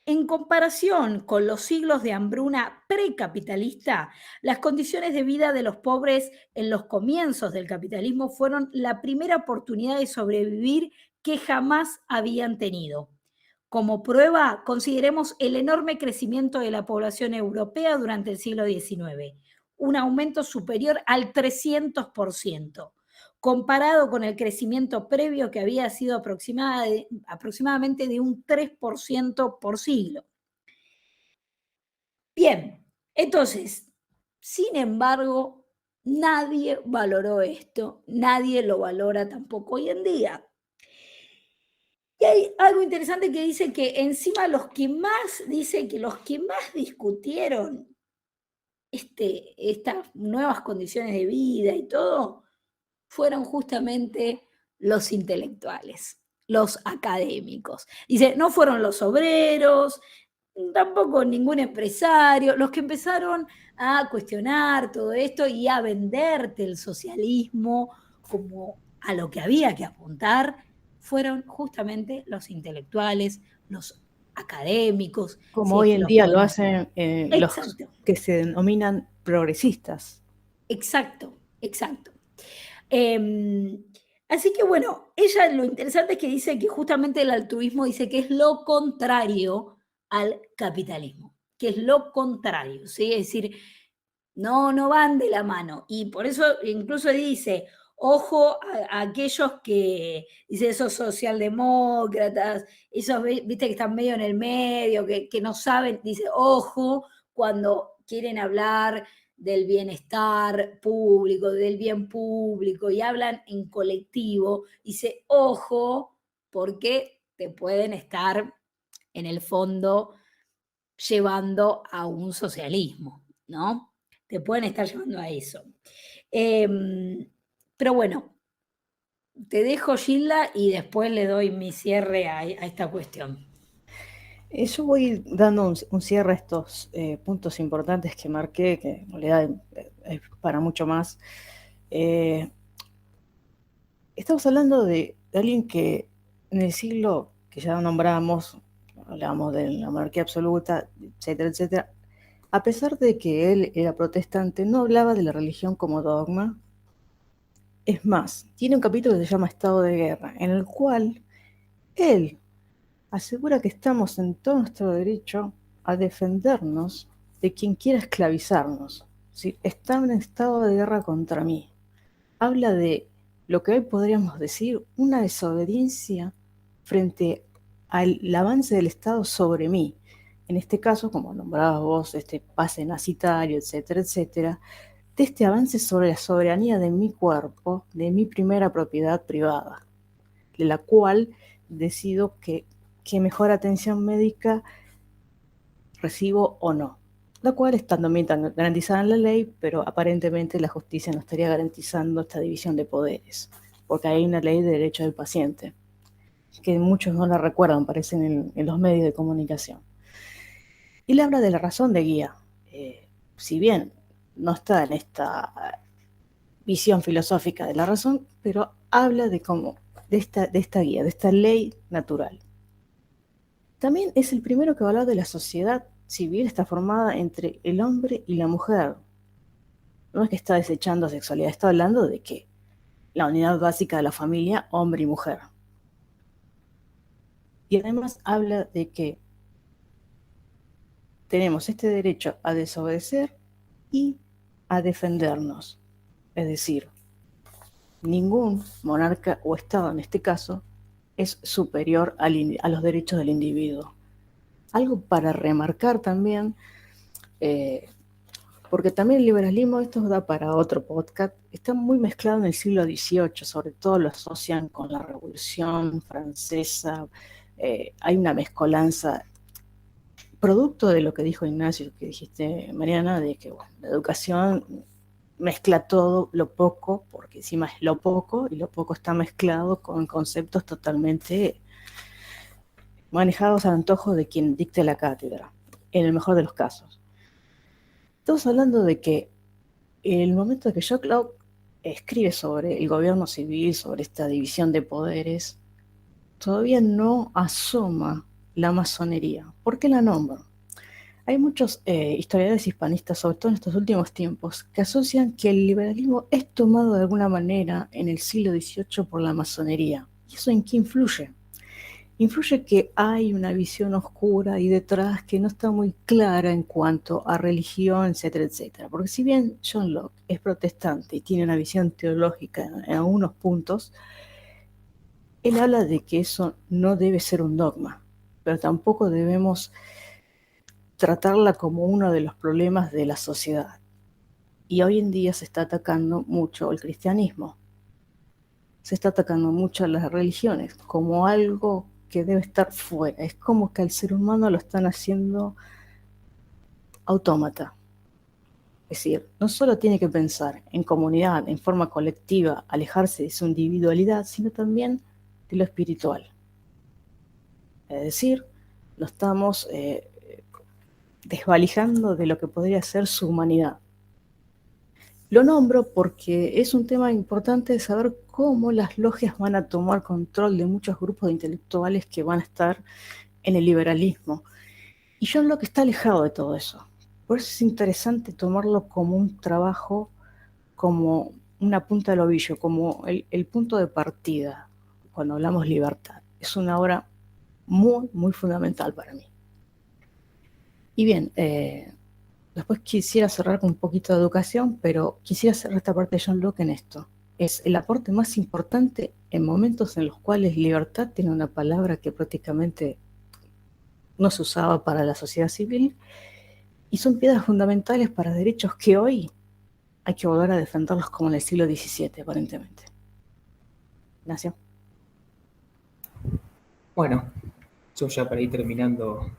En comparación con los siglos de hambruna precapitalista, las condiciones de vida de los pobres en los comienzos del capitalismo fueron la primera oportunidad de sobrevivir que jamás habían tenido. Como prueba, consideremos el enorme crecimiento de la población europea durante el siglo XIX, un aumento superior al 300%. Comparado con el crecimiento previo que había sido aproximadamente de un 3% por siglo. Bien, entonces, sin embargo, nadie valoró esto, nadie lo valora tampoco hoy en día. Y hay algo interesante que dice que encima los que más discutieron estas nuevas condiciones de vida y todo, fueron justamente los intelectuales, los académicos. Dice, no fueron los obreros, tampoco ningún empresario, los que empezaron a cuestionar todo esto y a venderte el socialismo como a lo que había que apuntar, fueron justamente los intelectuales, los académicos. Como hoy en día lo hacen los Exacto. que se denominan progresistas. Exacto. Así que bueno, ella lo interesante es que dice que justamente el altruismo dice que es lo contrario al capitalismo, que es lo contrario, ¿sí? Es decir, no van de la mano. Y por eso incluso dice, ojo a aquellos que, dice, esos socialdemócratas, esos, viste, que están medio en el medio, que no saben, dice, ojo cuando quieren hablar del bienestar público, del bien público, y hablan en colectivo, dice, ojo, porque te pueden estar en el fondo llevando a un socialismo, ¿no? Te pueden estar llevando a eso. Pero bueno, te dejo, Gilda, y después le doy mi cierre a esta cuestión. Yo voy dando un cierre a estos puntos importantes que marqué, que en realidad es para mucho más. Estamos hablando de alguien que en el siglo que ya nombramos, hablamos de la monarquía absoluta, etcétera, etcétera, a pesar de que él era protestante, no hablaba de la religión como dogma. Es más, tiene un capítulo que se llama Estado de Guerra, en el cual él asegura que estamos en todo nuestro derecho a defendernos de quien quiera esclavizarnos. Si está en estado de guerra contra mí. Habla de lo que hoy podríamos decir una desobediencia frente al avance del Estado sobre mí. En este caso, como nombrabas vos, este pase nazitario, etcétera, etcétera, de este avance sobre la soberanía de mi cuerpo, de mi primera propiedad privada, de la cual decido qué mejor atención médica recibo o no, la cual está también garantizada en la ley, pero aparentemente la justicia no estaría garantizando esta división de poderes, porque hay una ley de derecho del paciente, que muchos no la recuerdan, parecen en los medios de comunicación. Y le habla de la razón de guía. Si bien no está en esta visión filosófica de la razón, pero habla de esta guía, de esta ley natural. También es el primero que habla de la sociedad civil, está formada entre el hombre y la mujer. No es que está desechando sexualidad, está hablando de que la unidad básica de la familia, hombre y mujer. Y además habla de que tenemos este derecho a desobedecer y a defendernos. Es decir, ningún monarca o Estado en este caso es superior a los derechos del individuo. Algo para remarcar también, porque también el liberalismo, esto da para otro podcast, está muy mezclado en el siglo XVIII, sobre todo lo asocian con la Revolución Francesa, hay una mezcolanza, producto de lo que dijo Ignacio, que dijiste, Mariana, de que bueno, la educación mezcla todo lo poco, porque encima es lo poco, y lo poco está mezclado con conceptos totalmente manejados al antojo de quien dicte la cátedra, en el mejor de los casos. Estamos hablando de que en el momento que John Locke escribe sobre el gobierno civil, sobre esta división de poderes, todavía no asoma la masonería. ¿Por qué la nombro? Hay muchos historiadores hispanistas, sobre todo en estos últimos tiempos, que asocian que el liberalismo es tomado de alguna manera en el siglo XVIII por la masonería. ¿Y eso en qué influye? Influye que hay una visión oscura ahí detrás que no está muy clara en cuanto a religión, etcétera, etcétera. Porque si bien John Locke es protestante y tiene una visión teológica en algunos puntos, él habla de que eso no debe ser un dogma, pero tampoco debemos tratarla como uno de los problemas de la sociedad. Y hoy en día se está atacando mucho el cristianismo, se está atacando mucho a las religiones como algo que debe estar fuera. Es como que al ser humano lo están haciendo autómata. Es decir, no solo tiene que pensar en comunidad, en forma colectiva, alejarse de su individualidad, sino también de lo espiritual. Es decir, lo estamos desvalijando de lo que podría ser su humanidad. Lo nombro porque es un tema importante de saber cómo las logias van a tomar control de muchos grupos de intelectuales que van a estar en el liberalismo. Y John Locke está alejado de todo eso. Por eso es interesante tomarlo como un trabajo, como una punta del ovillo, como el punto de partida cuando hablamos libertad. Es una obra muy, muy fundamental para mí. Y bien, después quisiera cerrar con un poquito de educación, pero quisiera cerrar esta parte de John Locke en esto. Es el aporte más importante en momentos en los cuales libertad tiene una palabra que prácticamente no se usaba para la sociedad civil, y son piedras fundamentales para derechos que hoy hay que volver a defenderlos como en el siglo XVII, aparentemente. Ignacio. Bueno, yo ya para ir terminando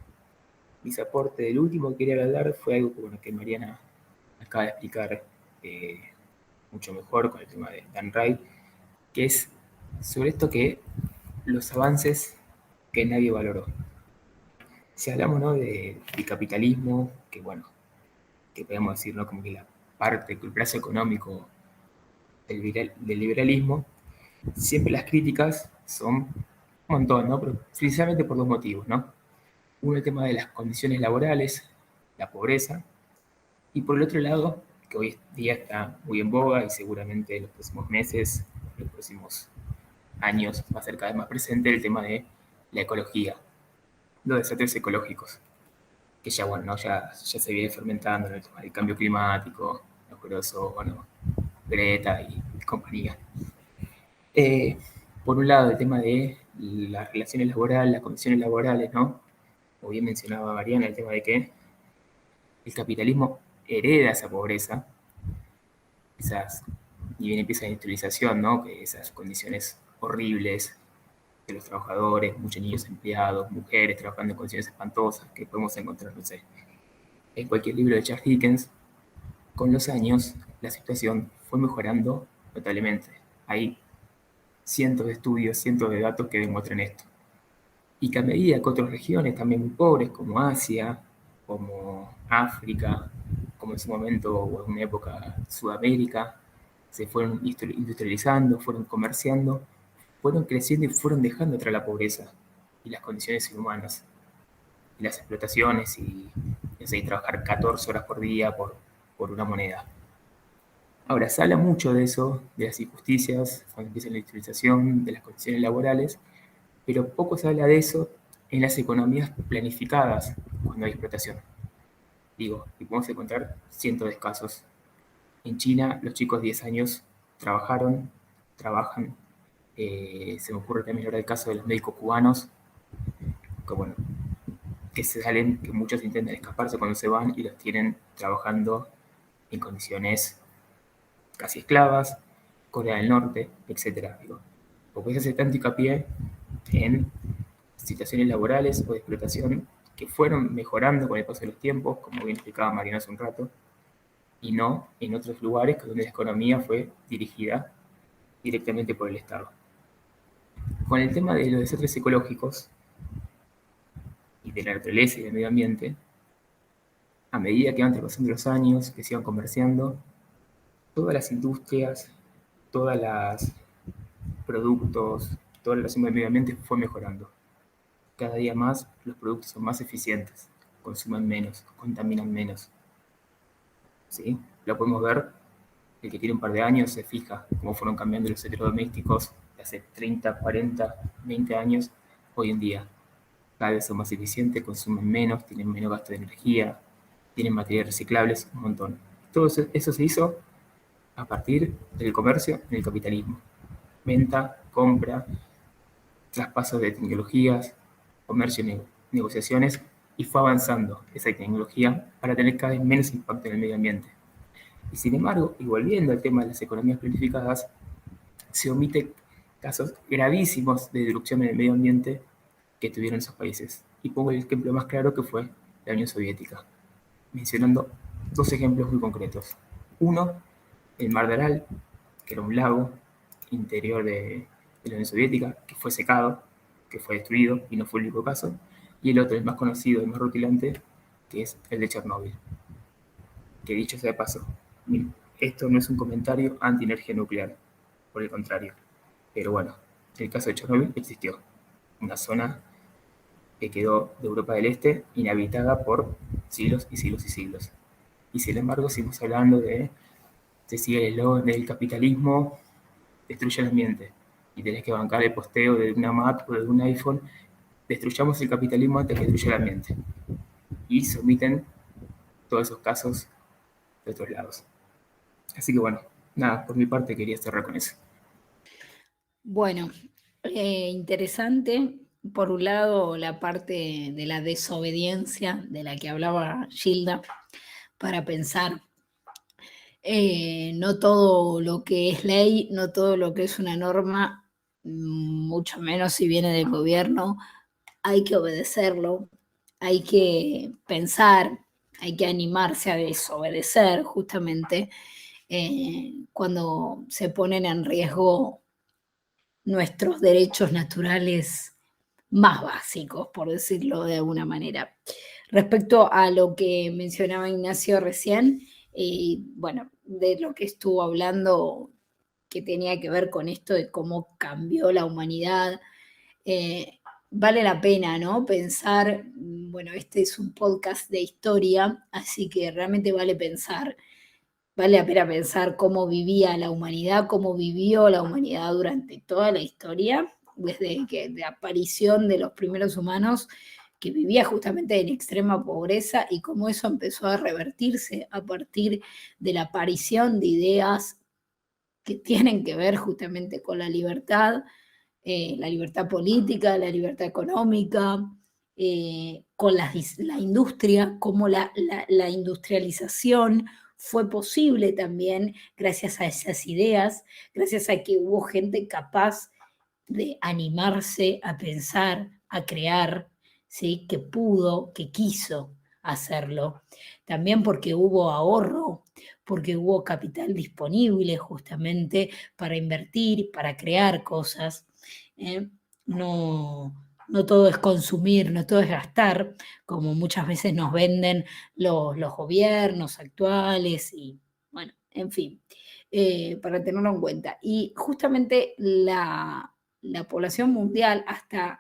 mis aportes, el último que quería hablar fue algo que Mariana acaba de explicar mucho mejor con el tema de Dan Wright, que es sobre esto que los avances que nadie valoró. Si hablamos, ¿no?, del capitalismo, que bueno, que podemos decir, ¿no?, como que la parte, el brazo económico del liberalismo, siempre las críticas son un montón, ¿no? Pero precisamente por dos motivos, ¿no? Uno, el tema de las condiciones laborales, la pobreza, y por el otro lado, que hoy día está muy en boga y seguramente en los próximos meses, en los próximos años va a ser cada vez más presente, el tema de la ecología, los desastres ecológicos, que ya, bueno, ¿no?, ya se viene fermentando en el tema del cambio climático, los de ozono, Greta y compañía. Eh, por un lado, el tema de las relaciones laborales, las condiciones laborales, ¿no? Como bien mencionaba Mariana, el tema de que el capitalismo hereda esa pobreza, y bien empieza la industrialización, ¿no?, que esas condiciones horribles de los trabajadores, muchos niños empleados, mujeres trabajando en condiciones espantosas que podemos encontrar, no sé, en cualquier libro de Charles Dickens. Con los años, la situación fue mejorando notablemente. Hay cientos de estudios, cientos de datos que demuestran esto. Y que a medida que otras regiones también muy pobres, como Asia, como África, como en su momento o en una época Sudamérica, se fueron industrializando, fueron comerciando, fueron creciendo y fueron dejando atrás la pobreza y las condiciones inhumanas y las explotaciones y trabajar 14 horas por día por una moneda. Ahora, se habla mucho de eso, de las injusticias, cuando empieza la industrialización, de las condiciones laborales, pero poco se habla de eso en las economías planificadas cuando hay explotación. Digo, y podemos encontrar cientos de casos. En China, los chicos de 10 años trabajan. Se me ocurre también ahora el caso de los médicos cubanos, que bueno, que se salen, que muchos intentan escaparse cuando se van y los tienen trabajando en condiciones casi esclavas, Corea del Norte, etc. Digo, porque se hace tanto hincapié en situaciones laborales o de explotación que fueron mejorando con el paso de los tiempos, como bien explicaba Mariana hace un rato, y no en otros lugares donde la economía fue dirigida directamente por el Estado. Con el tema de los desastres ecológicos y de la naturaleza y del medio ambiente, a medida que van pasando los años, que se iban comerciando, todas las industrias, todos los productos, toda la relación con el medio ambiente fue mejorando. Cada día más los productos son más eficientes, consumen menos, contaminan menos. ¿Sí? Lo podemos ver, el que tiene un par de años se fija cómo fueron cambiando los electrodomésticos de hace 30, 40, 20 años hoy en día. Cada vez son más eficientes, consumen menos, tienen menos gasto de energía, tienen materiales reciclables, un montón. Todo eso se hizo a partir del comercio en el capitalismo. Venta, compra, traspasos de tecnologías, comercio, negociaciones, y fue avanzando esa tecnología para tener cada vez menos impacto en el medio ambiente. Y sin embargo, y volviendo al tema de las economías planificadas, se omiten casos gravísimos de destrucción en el medio ambiente que tuvieron esos países. Y pongo el ejemplo más claro, que fue la Unión Soviética, mencionando dos ejemplos muy concretos. Uno, el Mar de Aral, que era un lago interior de la Unión Soviética, que fue secado, que fue destruido, y no fue el único caso. Y el otro, el más conocido, el más rutilante, que es el de Chernóbil. Que dicho sea de paso, esto no es un comentario anti-energía nuclear, por el contrario. Pero bueno, el caso de Chernóbil existió. Una zona que quedó de Europa del Este inhabitada por siglos y siglos y siglos. Y sin embargo, seguimos hablando de sigue el eslogan del capitalismo destruye el ambiente y tenés que bancar el posteo de una Mac o de un iPhone. Destruyamos el capitalismo antes que destruya el ambiente. Y se omiten todos esos casos de otros lados. Así que bueno, nada, por mi parte quería cerrar con eso. Bueno, interesante. Por un lado, la parte de la desobediencia de la que hablaba Gilda, para pensar, no todo lo que es ley, no todo lo que es una norma, mucho menos si viene del gobierno, hay que obedecerlo, hay que pensar, hay que animarse a desobedecer justamente. cuando se ponen en riesgo nuestros derechos naturales más básicos, por decirlo de alguna manera. Respecto a lo que mencionaba Ignacio recién, bueno, de lo que estuvo hablando que tenía que ver con esto de cómo cambió la humanidad, vale la pena, ¿no? Pensar, bueno, este es un podcast de historia, así que realmente vale la pena pensar cómo vivía la humanidad, cómo vivió la humanidad durante toda la historia, desde que la aparición de los primeros humanos que vivía justamente en extrema pobreza y cómo eso empezó a revertirse a partir de la aparición de ideas que tienen que ver justamente con la libertad política, la libertad económica, con la industria, cómo la industrialización fue posible también gracias a esas ideas, gracias a que hubo gente capaz de animarse a pensar, a crear, ¿sí? Que pudo, que quiso hacerlo. También porque hubo ahorro, porque hubo capital disponible justamente para invertir, para crear cosas. No, no todo es consumir, no todo es gastar, como muchas veces nos venden los gobiernos actuales y, bueno, en fin, para tenerlo en cuenta. Y justamente la población mundial hasta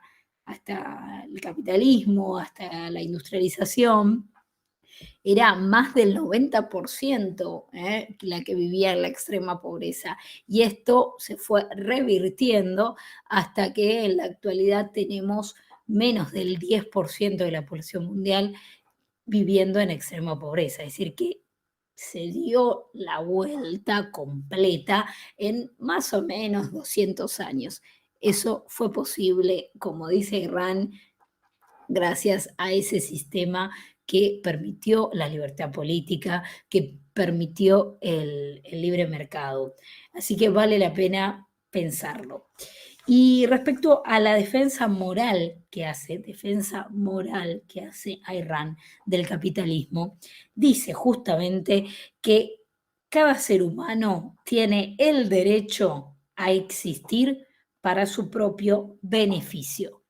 el capitalismo, hasta la industrialización, era más del 90% la que vivía en la extrema pobreza. Y esto se fue revirtiendo hasta que en la actualidad tenemos menos del 10% de la población mundial viviendo en extrema pobreza. Es decir, que se dio la vuelta completa en más o menos 200 años. Eso fue posible, como dice Irán, gracias a ese sistema que permitió la libertad política, que permitió el libre mercado. Así que vale la pena pensarlo. Y respecto a la defensa moral que hace Irán del capitalismo, dice justamente que cada ser humano tiene el derecho a existir para su propio beneficio.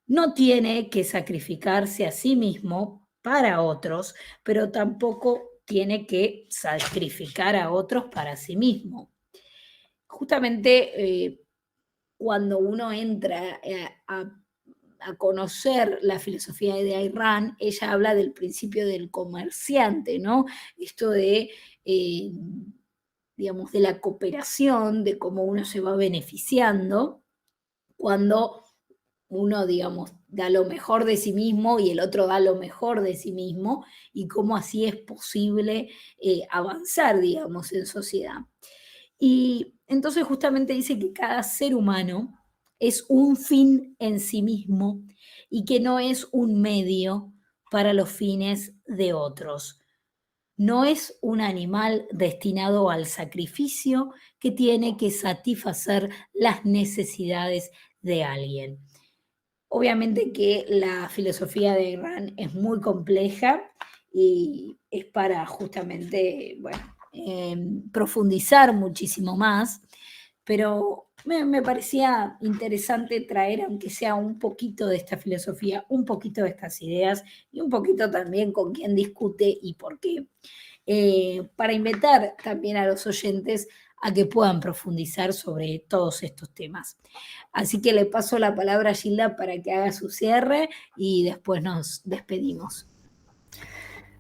No tiene que sacrificarse a sí mismo para otros, pero tampoco tiene que sacrificar a otros para sí mismo. Justamente cuando uno entra a conocer la filosofía de Irán, ella habla del principio del comerciante, ¿no? Esto de, digamos, de la cooperación, de cómo uno se va beneficiando cuando uno, digamos, da lo mejor de sí mismo y el otro da lo mejor de sí mismo y cómo así es posible avanzar, digamos, en sociedad. Y entonces justamente dice que cada ser humano es un fin en sí mismo y que no es un medio para los fines de otros. No es un animal destinado al sacrificio que tiene que satisfacer las necesidades de alguien. Obviamente que la filosofía de Irán es muy compleja y es para justamente, bueno, profundizar muchísimo más, pero me parecía interesante traer, aunque sea un poquito de esta filosofía, un poquito de estas ideas y un poquito también con quién discute y por qué, para invitar también a los oyentes a que puedan profundizar sobre todos estos temas. Así que le paso la palabra a Gilda para que haga su cierre y después nos despedimos.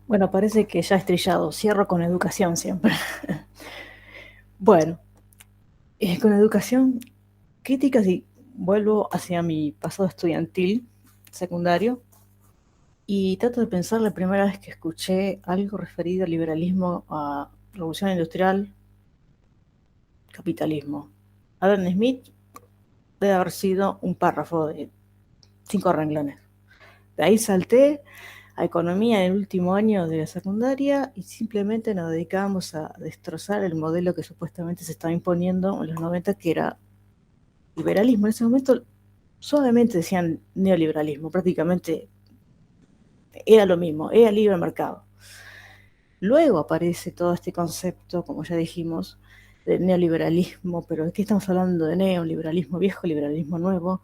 Bueno, parece que ya he estrellado. Cierro con educación siempre. Bueno, con educación crítica, sí, vuelvo hacia mi pasado estudiantil secundario y trato de pensar la primera vez que escuché algo referido al liberalismo, a revolución industrial, capitalismo. Adam Smith debe haber sido un párrafo de 5 renglones. De ahí salté a economía en el último año de la secundaria y simplemente nos dedicábamos a destrozar el modelo que supuestamente se estaba imponiendo en los 90, que era liberalismo. En ese momento suavemente decían neoliberalismo, prácticamente era lo mismo, era libre mercado. Luego aparece todo este concepto, como ya dijimos, del neoliberalismo, pero ¿de qué estamos hablando? ¿De neoliberalismo viejo, liberalismo nuevo?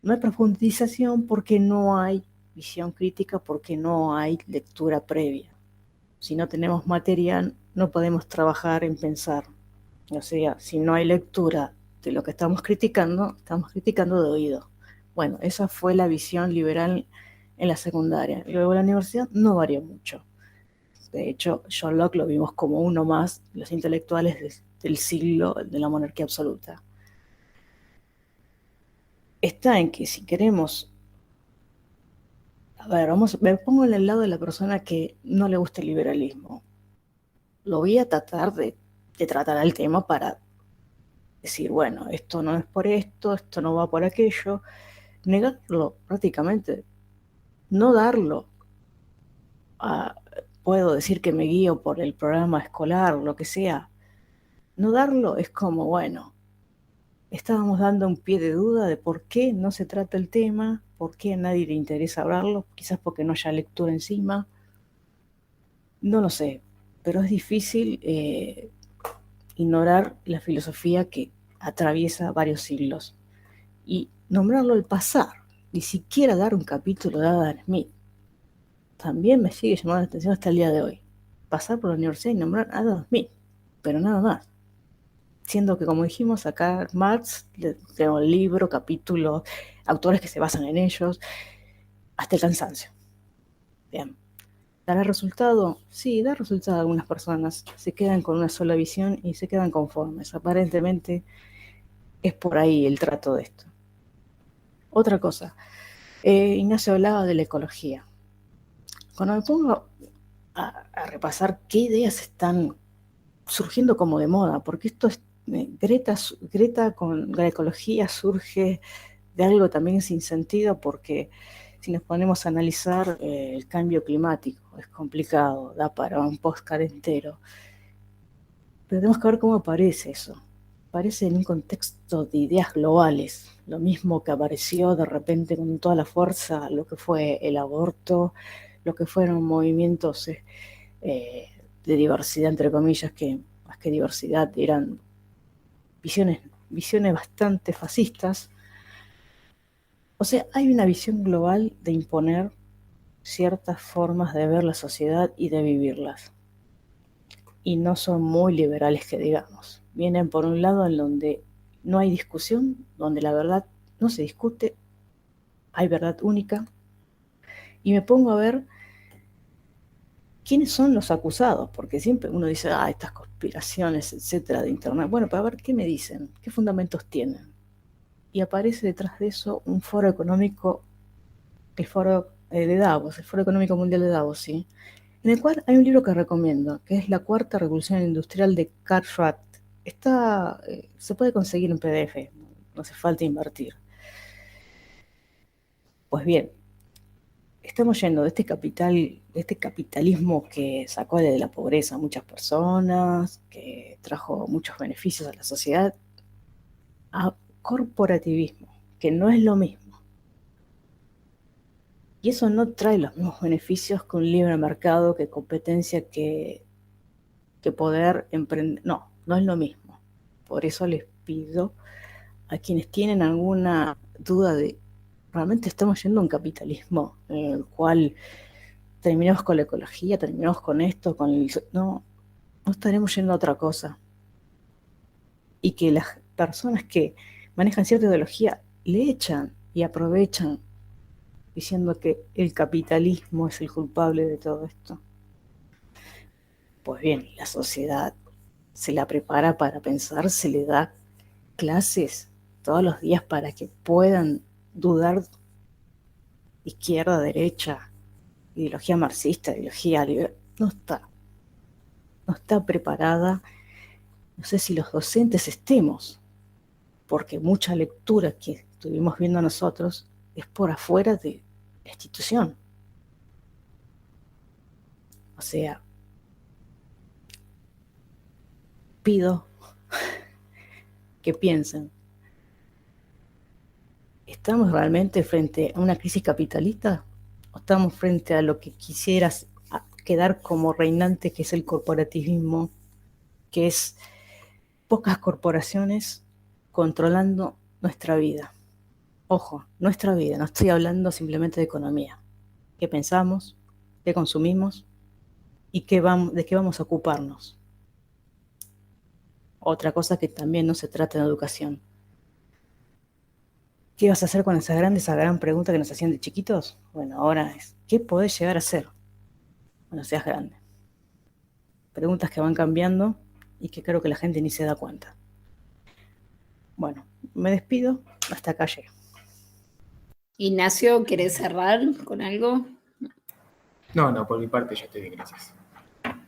No hay profundización porque no hay visión crítica, porque no hay lectura previa. Si no tenemos material, no podemos trabajar en pensar. O sea, si no hay lectura de lo que estamos criticando de oído. Bueno, esa fue la visión liberal en la secundaria. Luego en la universidad no varió mucho. De hecho, John Locke lo vimos como uno más de los intelectuales del siglo de la monarquía absoluta. Está en que si queremos, a ver, me pongo en el lado de la persona que no le gusta el liberalismo. Lo voy a tratar de tratar el tema para decir, bueno, esto no es por esto no va por aquello, negarlo prácticamente, no darlo. Puedo decir que me guío por el programa escolar, lo que sea. No darlo es como, bueno, estábamos dando un pie de duda de por qué no se trata el tema, por qué a nadie le interesa hablarlo, quizás porque no haya lectura encima, no lo sé, pero es difícil ignorar la filosofía que atraviesa varios siglos y nombrarlo al pasar, ni siquiera dar un capítulo de Adam Smith. También me sigue llamando la atención hasta el día de hoy. Pasar por la universidad y nombrar a Adam Smith, pero nada más. Siendo que, como dijimos, acá Marx, tengo el libro, capítulos, autores que se basan en ellos, hasta el cansancio. Bien. ¿Dará resultado? Sí, da resultado a algunas personas. Se quedan con una sola visión y se quedan conformes. Aparentemente es por ahí el trato de esto. Otra cosa, Ignacio hablaba de la ecología. Cuando me pongo a repasar qué ideas están surgiendo como de moda, porque esto es Greta con la ecología surge de algo también sin sentido, porque si nos ponemos a analizar el cambio climático, es complicado, da para un podcast entero, pero tenemos que ver cómo aparece eso. Aparece en un contexto de ideas globales, lo mismo que apareció de repente con toda la fuerza lo que fue el aborto, lo que fueron movimientos de diversidad, entre comillas, que más que diversidad eran visiones bastante fascistas. O sea, hay una visión global de imponer ciertas formas de ver la sociedad y de vivirlas. Y no son muy liberales que digamos. Vienen por un lado en donde no hay discusión, donde la verdad no se discute, hay verdad única. Y me pongo a ver quiénes son los acusados, porque siempre uno dice, estas conspiraciones, etcétera, de internet. Bueno, para ver qué me dicen, qué fundamentos tienen. Y aparece detrás de eso un foro económico, el foro de Davos, el Foro Económico Mundial de Davos, ¿sí? En el cual hay un libro que recomiendo, que es La Cuarta Revolución Industrial de Carl Schwatt. Se puede conseguir en PDF, no hace falta invertir. Pues bien, estamos yendo de este capitalismo que sacó de la pobreza a muchas personas, que trajo muchos beneficios a la sociedad, a corporativismo, que no es lo mismo. Y eso no trae los mismos beneficios que un libre mercado, que competencia, que poder emprender. No es lo mismo. Por eso les pido a quienes tienen alguna duda de realmente estamos yendo a un capitalismo en el cual terminamos con la ecología, terminamos con esto, no estaremos yendo a otra cosa. Y que las personas que manejan cierta ideología le echan y aprovechan diciendo que el capitalismo es el culpable de todo esto. Pues bien, la sociedad se la prepara para pensar, se le da clases todos los días para que puedan dudar izquierda, derecha, ideología marxista, ideología liberal. No está preparada. No sé si los docentes estemos, porque mucha lectura que estuvimos viendo nosotros es por afuera de la institución. O sea, pido que piensen, ¿estamos realmente frente a una crisis capitalista? ¿O estamos frente a lo que quedar como reinante, que es el corporativismo, que es pocas corporaciones controlando nuestra vida. Ojo, nuestra vida, no estoy hablando simplemente de economía. ¿Qué pensamos? ¿Qué consumimos? ¿Y de qué vamos a ocuparnos? Otra cosa que también no se trata en educación. ¿Qué vas a hacer con esa gran pregunta que nos hacían de chiquitos? Bueno, ahora es, ¿qué podés llegar a hacer cuando seas grande? Preguntas que van cambiando y que creo que la gente ni se da cuenta. Bueno, me despido, hasta acá llegué. Ignacio, ¿querés cerrar con algo? No, por mi parte ya estoy bien, gracias.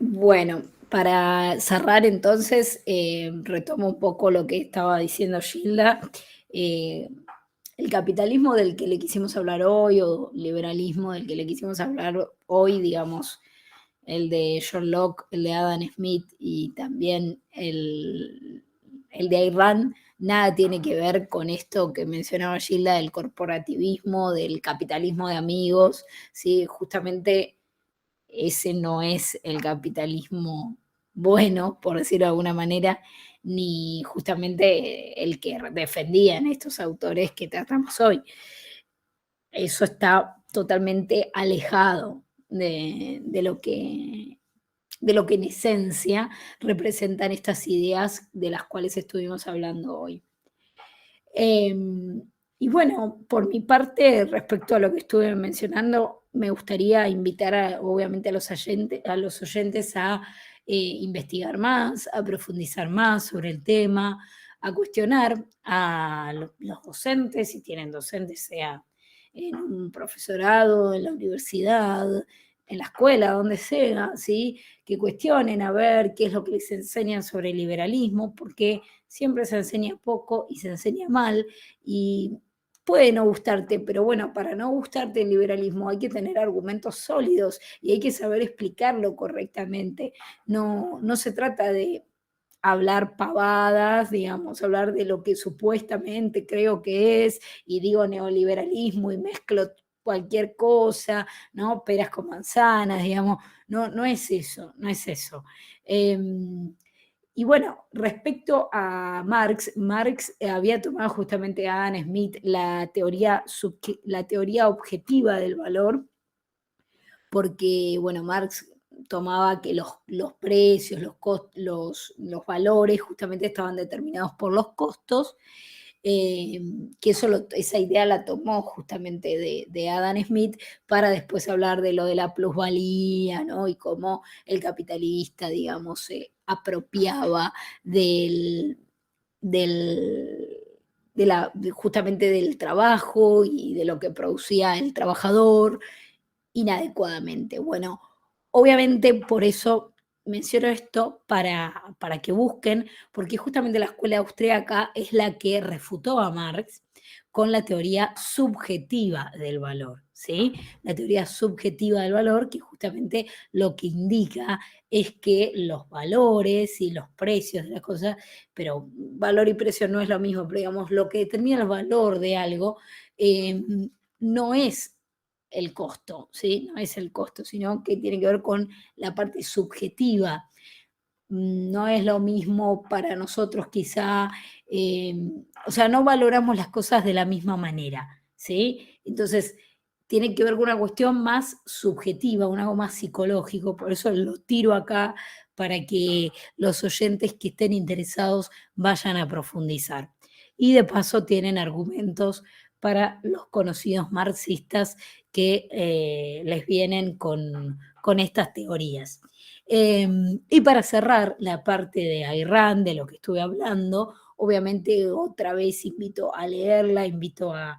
Bueno, para cerrar entonces, retomo un poco lo que estaba diciendo Gilda. El capitalismo del que le quisimos hablar hoy, o liberalismo del que le quisimos hablar hoy, digamos, el de John Locke, el de Adam Smith y también el de Ayn Rand, nada tiene que ver con esto que mencionaba Gilda del corporativismo, del capitalismo de amigos, ¿sí? Justamente ese no es el capitalismo bueno, por decirlo de alguna manera, ni justamente el que defendían estos autores que tratamos hoy. Eso está totalmente alejado de lo que en esencia representan estas ideas de las cuales estuvimos hablando hoy. Y bueno, por mi parte, respecto a lo que estuve mencionando, me gustaría invitar obviamente a los oyentes a investigar más, a profundizar más sobre el tema, a cuestionar a los docentes, si tienen docentes, sea en un profesorado, en la universidad, en la escuela, donde sea, ¿sí? Que cuestionen a ver qué es lo que les enseñan sobre el liberalismo, porque siempre se enseña poco y se enseña mal, y puede no gustarte, pero bueno, para no gustarte el liberalismo hay que tener argumentos sólidos y hay que saber explicarlo correctamente. No se trata de hablar pavadas, digamos, hablar de lo que supuestamente creo que es, y digo neoliberalismo y mezclo cualquier cosa, ¿no? Peras con manzanas, digamos, no es eso, no es eso. Y bueno, respecto a Marx había tomado justamente a Adam Smith la teoría objetiva del valor, porque, bueno, Marx tomaba que los precios, los valores justamente estaban determinados por los costos, que esa idea la tomó justamente de Adam Smith para después hablar de lo de la plusvalía, ¿no? Y cómo el capitalista, digamos, se apropiaba del, justamente del trabajo y de lo que producía el trabajador inadecuadamente. Bueno, obviamente por eso menciono esto para que busquen, porque justamente la escuela austríaca es la que refutó a Marx con la teoría subjetiva del valor, ¿sí? La teoría subjetiva del valor, que justamente lo que indica es que los valores y los precios de las cosas, pero valor y precio no es lo mismo, pero digamos, lo que determina el valor de algo no es el costo, ¿sí? No es el costo, sino que tiene que ver con la parte subjetiva. No es lo mismo para nosotros quizá, o sea, no valoramos las cosas de la misma manera, ¿sí? Entonces, tiene que ver con una cuestión más subjetiva, algo más psicológico, por eso lo tiro acá para que los oyentes que estén interesados vayan a profundizar. Y de paso tienen argumentos para los conocidos marxistas que les vienen con estas teorías. Y para cerrar la parte de Ayn Rand, de lo que estuve hablando, obviamente otra vez invito a leerla, invito a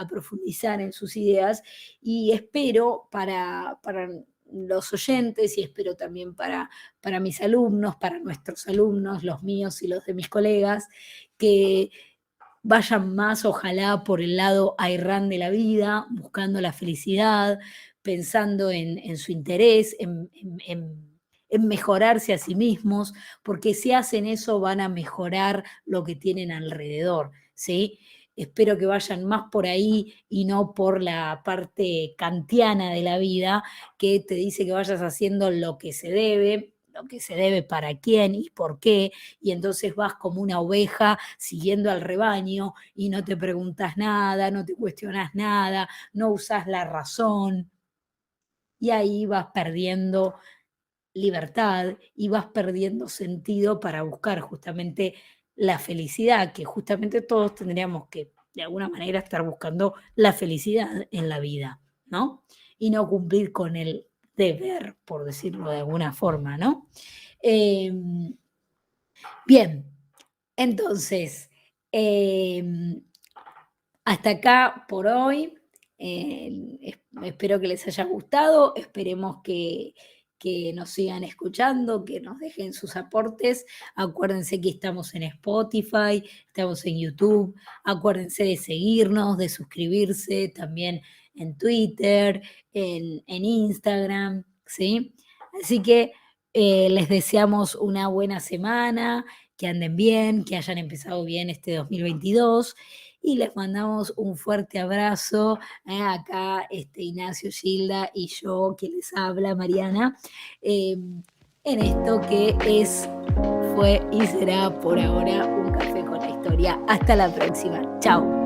profundizar en sus ideas, y espero para los oyentes y espero también para mis alumnos, para nuestros alumnos, los míos y los de mis colegas, que vayan más, ojalá, por el lado Ayn Rand de la vida, buscando la felicidad, pensando en su interés, en mejorarse a sí mismos, porque si hacen eso van a mejorar lo que tienen alrededor, ¿sí? espero que vayan más por ahí y no por la parte kantiana de la vida, que te dice que vayas haciendo lo que se debe para quién y por qué, y entonces vas como una oveja siguiendo al rebaño y no te preguntas nada, no te cuestionas nada, no usas la razón, y ahí vas perdiendo libertad y vas perdiendo sentido para buscar justamente la felicidad, que justamente todos tendríamos que de alguna manera estar buscando la felicidad en la vida, ¿no? Y no cumplir con el deber, por decirlo de alguna forma, ¿no? Bien, entonces, hasta acá por hoy. Espero que les haya gustado, esperemos que nos sigan escuchando, que nos dejen sus aportes. Acuérdense que estamos en Spotify, estamos en YouTube, acuérdense de seguirnos, de suscribirse también en Twitter, en Instagram, ¿sí? Así que les deseamos una buena semana, que anden bien, que hayan empezado bien este 2022 y les mandamos un fuerte abrazo. Acá Ignacio, Gilda y yo, que les habla, Mariana, en esto que fue y será por ahora un café con la historia. Hasta la próxima. Chao.